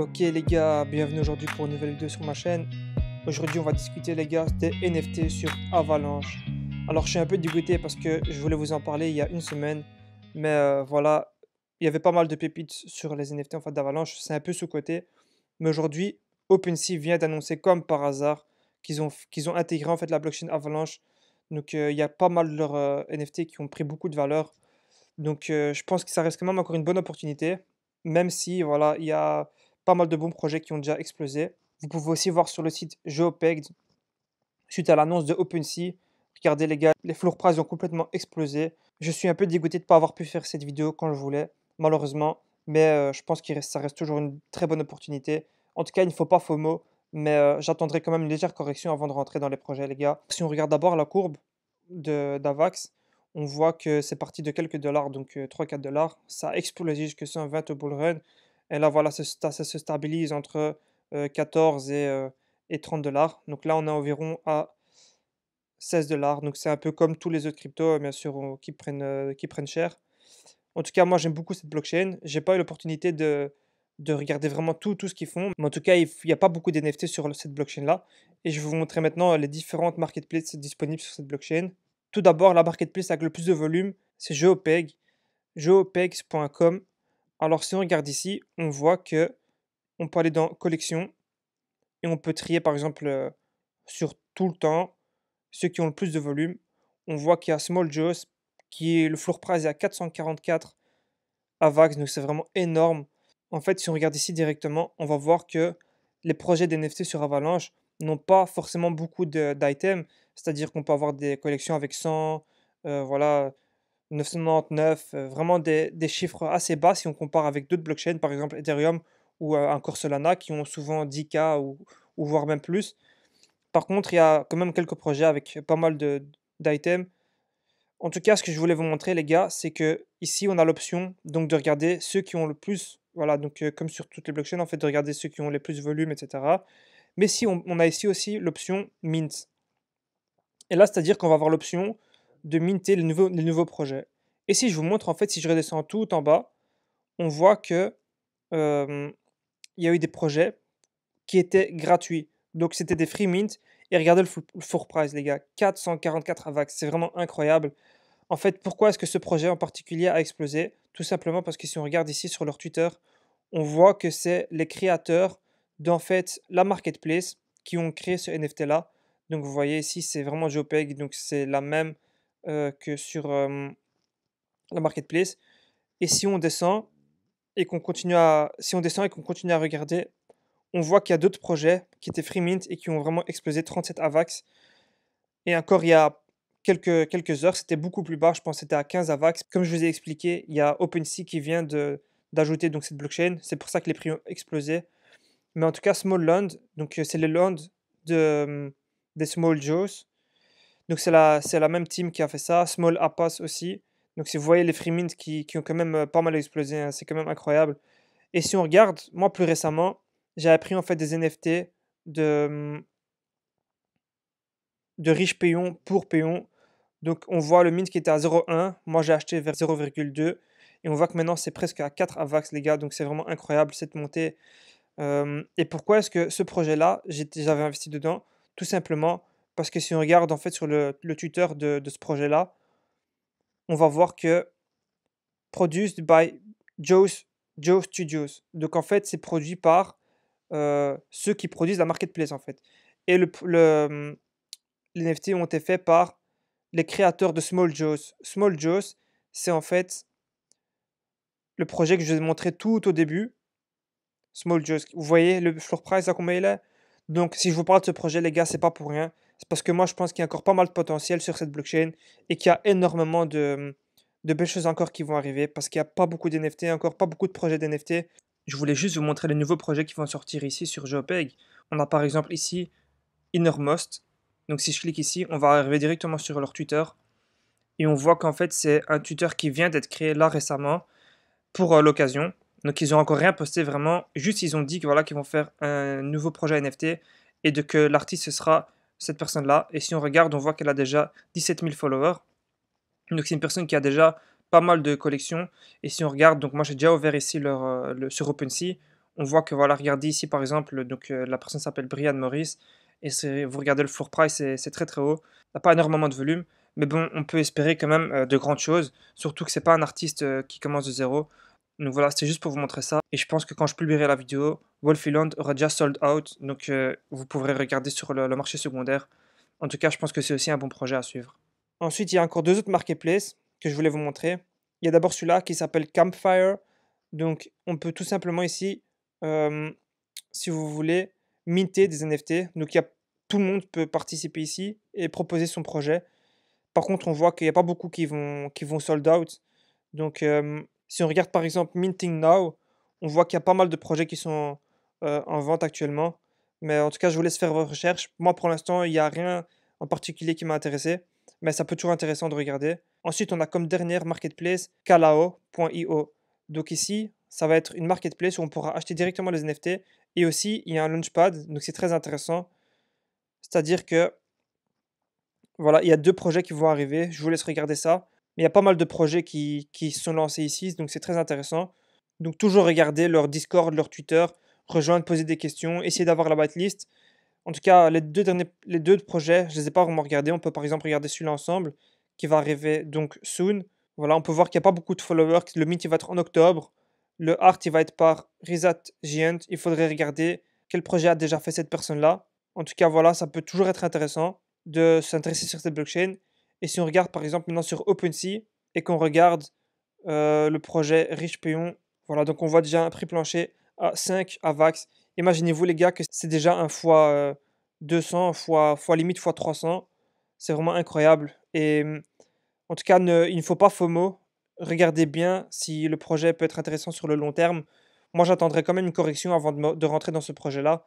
Ok les gars, bienvenue aujourd'hui pour une nouvelle vidéo sur ma chaîne. Aujourd'hui on va discuter les gars des NFT sur Avalanche. Alors je suis un peu dégoûté parce que je voulais vous en parler il y a une semaine. Mais voilà, il y avait pas mal de pépites sur les NFT en fait d'Avalanche. C'est un peu sous-coté. Mais aujourd'hui, OpenSea vient d'annoncer comme par hasard qu'ils ont intégré en fait la blockchain Avalanche. Donc il y a pas mal de leurs NFT qui ont pris beaucoup de valeur. Donc, je pense que ça reste quand même encore une bonne opportunité, même si voilà, il y a pas mal de bons projets qui ont déjà explosé. Vous pouvez aussi voir sur le site Geopegged, suite à l'annonce de OpenSea, regardez les gars, les floor prices ont complètement explosé. Je suis un peu dégoûté de ne pas avoir pu faire cette vidéo quand je voulais, malheureusement, mais je pense que ça reste toujours une très bonne opportunité. En tout cas, il ne faut pas FOMO, mais j'attendrai quand même une légère correction avant de rentrer dans les projets, les gars. Si on regarde d'abord la courbe d'Avax, on voit que c'est parti de quelques dollars, donc 3-4 dollars. Ça a explosé jusqu'à 120 au bull run. Et là, voilà, ça se stabilise entre 14 et 30 dollars. Donc là, on est environ à 16 dollars. Donc c'est un peu comme tous les autres cryptos, bien sûr, qui prennent cher. En tout cas, moi, j'aime beaucoup cette blockchain. J'ai pas eu l'opportunité de regarder vraiment tout ce qu'ils font. Mais en tout cas, il n'y a pas beaucoup d'NFT sur cette blockchain-là. Et je vais vous montrer maintenant les différentes marketplaces disponibles sur cette blockchain. Tout d'abord, la marketplace avec le plus de volume, c'est Geopeg, geopegs.com. Alors, si on regarde ici, on voit que on peut aller dans collection et on peut trier, par exemple, sur tout le temps, ceux qui ont le plus de volume. On voit qu'il y a Small Joe's, qui est le floor price est à 444 AVAX, donc c'est vraiment énorme. En fait, si on regarde ici directement, on va voir que les projets d'NFT sur Avalanche n'ont pas forcément beaucoup d'items, c'est-à-dire qu'on peut avoir des collections avec 100, voilà, 999, vraiment des chiffres assez bas si on compare avec d'autres blockchains, par exemple Ethereum ou encore Solana, qui ont souvent 10K ou voire même plus. Par contre, il y a quand même quelques projets avec pas mal d'items. En tout cas, ce que je voulais vous montrer, les gars, c'est que ici, on a l'option donc de regarder ceux qui ont le plus, voilà, donc comme sur toutes les blockchains, en fait, de regarder ceux qui ont les plus de volume, etc. Mais si on a ici aussi l'option Mint. Et là, c'est-à-dire qu'on va avoir l'option de minter les nouveaux projets. Et si je vous montre, en fait, si je redescends tout en bas, on voit que euh, il y a eu des projets qui étaient gratuits. Donc, c'était des free mint. Et regardez le floor price, les gars, 444 AVAX. C'est vraiment incroyable. En fait, pourquoi est-ce que ce projet en particulier a explosé? Tout simplement parce que si on regarde ici sur leur Twitter, on voit que c'est les créateurs d'en fait la marketplace qui ont créé ce NFT-là. Donc vous voyez ici, c'est vraiment JPEG, donc c'est la même que sur la marketplace. Et si on descend si on descend et qu'on continue à regarder, on voit qu'il y a d'autres projets qui étaient free mint et qui ont vraiment explosé 37 AVAX. Et encore, il y a quelques heures, c'était beaucoup plus bas. Je pense que c'était à 15 AVAX. Comme je vous ai expliqué, il y a OpenSea qui vient d'ajouter donc cette blockchain. C'est pour ça que les prix ont explosé. Mais en tout cas, Small Land, donc c'est le land des Small Joes. Donc c'est la même team qui a fait ça. Small Appas aussi. Donc si vous voyez les free mint qui ont quand même pas mal explosé, hein, c'est quand même incroyable. Et si on regarde, moi plus récemment, j'ai appris en fait des NFT de riches payons pour payons. Donc on voit le mint qui était à 0,1, moi j'ai acheté vers 0,2 et on voit que maintenant c'est presque à 4 AVAX les gars, donc c'est vraiment incroyable cette montée. Et pourquoi est-ce que ce projet-là, j'avais investi dedans? Tout simplement parce que si on regarde en fait sur le Twitter de ce projet-là, on va voir que produced by Joe Studios. Donc en fait c'est produit par ceux qui produisent la marketplace en fait. Et les NFT ont été faits par les créateurs de Small Joe's. Small Joe's, c'est en fait le projet que je vous ai montré tout au début. Small Joe's. Vous voyez le floor price à combien il est? Donc, si je vous parle de ce projet, les gars, c'est pas pour rien. C'est parce que moi, je pense qu'il y a encore pas mal de potentiel sur cette blockchain et qu'il y a énormément de belles choses encore qui vont arriver parce qu'il n'y a pas beaucoup d'NFT, encore pas beaucoup de projets d'NFT. Je voulais juste vous montrer les nouveaux projets qui vont sortir ici sur Geopeg. On a par exemple ici Innermost. Donc, si je clique ici, on va arriver directement sur leur Twitter. Et on voit qu'en fait, c'est un tuteur qui vient d'être créé là récemment pour l'occasion. Donc, ils n'ont encore rien posté vraiment. Juste, ils ont dit que voilà, qu'ils vont faire un nouveau projet NFT et que l'artiste, ce sera cette personne-là. Et si on regarde, on voit qu'elle a déjà 17 000 followers. Donc, c'est une personne qui a déjà pas mal de collections. Et si on regarde, donc moi, j'ai déjà ouvert ici sur OpenSea. On voit que voilà, regardez ici par exemple, donc la personne s'appelle Brian Morris et vous regardez le floor price, c'est très très haut. Ça n'a pas énormément de volume, mais bon, on peut espérer quand même de grandes choses, surtout que c'est pas un artiste qui commence de zéro. Donc voilà, c'était juste pour vous montrer ça. Et je pense que quand je publierai la vidéo, Wolfiland aura déjà sold out, donc vous pourrez regarder sur le marché secondaire. En tout cas, je pense que c'est aussi un bon projet à suivre. Ensuite, il y a encore deux autres marketplaces que je voulais vous montrer. Il y a d'abord celui-là qui s'appelle Campfire. Donc, on peut tout simplement ici, si vous voulez, minter des NFT. Donc, tout le monde peut participer ici et proposer son projet. Par contre, on voit qu'il n'y a pas beaucoup qui vont sold out. Donc, si on regarde par exemple Minting Now, on voit qu'il y a pas mal de projets qui sont en vente actuellement. Mais en tout cas, je vous laisse faire vos recherches. Moi, pour l'instant, il n'y a rien en particulier qui m'a intéressé. Mais ça peut toujours être intéressant de regarder. Ensuite, on a comme dernière marketplace Kalao.io. Donc ici, ça va être une marketplace où on pourra acheter directement les NFT. Et aussi, il y a un launchpad. Donc c'est très intéressant. C'est-à-dire que voilà, il y a deux projets qui vont arriver. Je vous laisse regarder ça. Mais il y a pas mal de projets qui sont lancés ici, donc c'est très intéressant. Donc toujours regarder leur Discord, leur Twitter, rejoindre, poser des questions, essayer d'avoir la whitelist. En tout cas, les deux projets, je ne les ai pas vraiment regardés. On peut par exemple regarder celui-là ensemble, qui va arriver donc soon. Voilà, on peut voir qu'il n'y a pas beaucoup de followers. Le meet il va être en octobre. Le art il va être par Rizat Giant. Il faudrait regarder quel projet a déjà fait cette personne-là. En tout cas, voilà, ça peut toujours être intéressant de s'intéresser sur cette blockchain. Et si on regarde par exemple maintenant sur OpenSea et qu'on regarde le projet Rich Payon, voilà, donc on voit déjà un prix plancher à 5 AVAX. Imaginez-vous les gars que c'est déjà un fois 200, fois limite fois 300. C'est vraiment incroyable. Et en tout cas, il ne faut pas FOMO. Regardez bien si le projet peut être intéressant sur le long terme. Moi, j'attendrai quand même une correction avant de rentrer dans ce projet-là.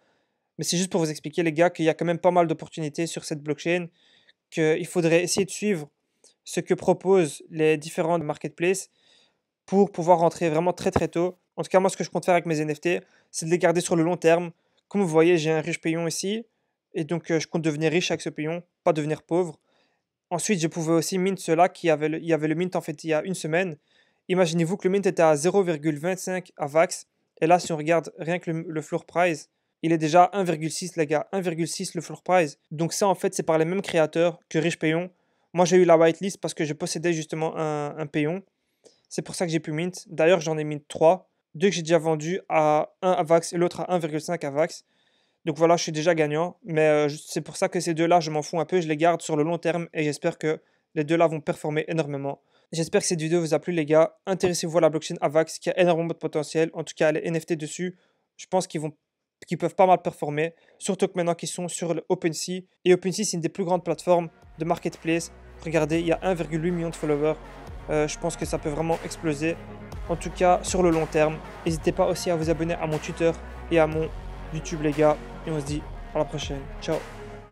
Mais c'est juste pour vous expliquer, les gars, qu'il y a quand même pas mal d'opportunités sur cette blockchain, qu'il faudrait essayer de suivre ce que proposent les différentes marketplaces pour pouvoir rentrer vraiment très très tôt. En tout cas, moi, ce que je compte faire avec mes NFT, c'est de les garder sur le long terme. Comme vous voyez, j'ai un riche payon ici, et donc je compte devenir riche avec ce payon, pas devenir pauvre. Ensuite, je pouvais aussi mint cela il y avait le mint en fait il y a une semaine. Imaginez-vous que le mint était à 0,25 AVAX. Et là, si on regarde rien que le floor price, il est déjà 1,6 les gars, 1,6 le floor price. Donc ça en fait c'est par les mêmes créateurs que Rich Payon. Moi j'ai eu la whitelist parce que je possédais justement un payon. C'est pour ça que j'ai pu mint. D'ailleurs j'en ai mint 3. Deux que j'ai déjà vendus à 1 AVAX et l'autre à 1,5 AVAX. Donc voilà, je suis déjà gagnant. Mais c'est pour ça que ces deux-là, je m'en fous un peu. Je les garde sur le long terme et j'espère que les deux-là vont performer énormément. J'espère que cette vidéo vous a plu, les gars. Intéressez-vous à la blockchain AVAX qui a énormément de potentiel. En tout cas, les NFT dessus, je pense qu'ils peuvent pas mal performer. Surtout que maintenant qu'ils sont sur OpenSea. Et OpenSea, c'est une des plus grandes plateformes de marketplace. Regardez, il y a 1,8 million de followers. Je pense que ça peut vraiment exploser. En tout cas, sur le long terme. N'hésitez pas aussi à vous abonner à mon Twitter et à mon YouTube, les gars. Et on se dit à la prochaine. Ciao.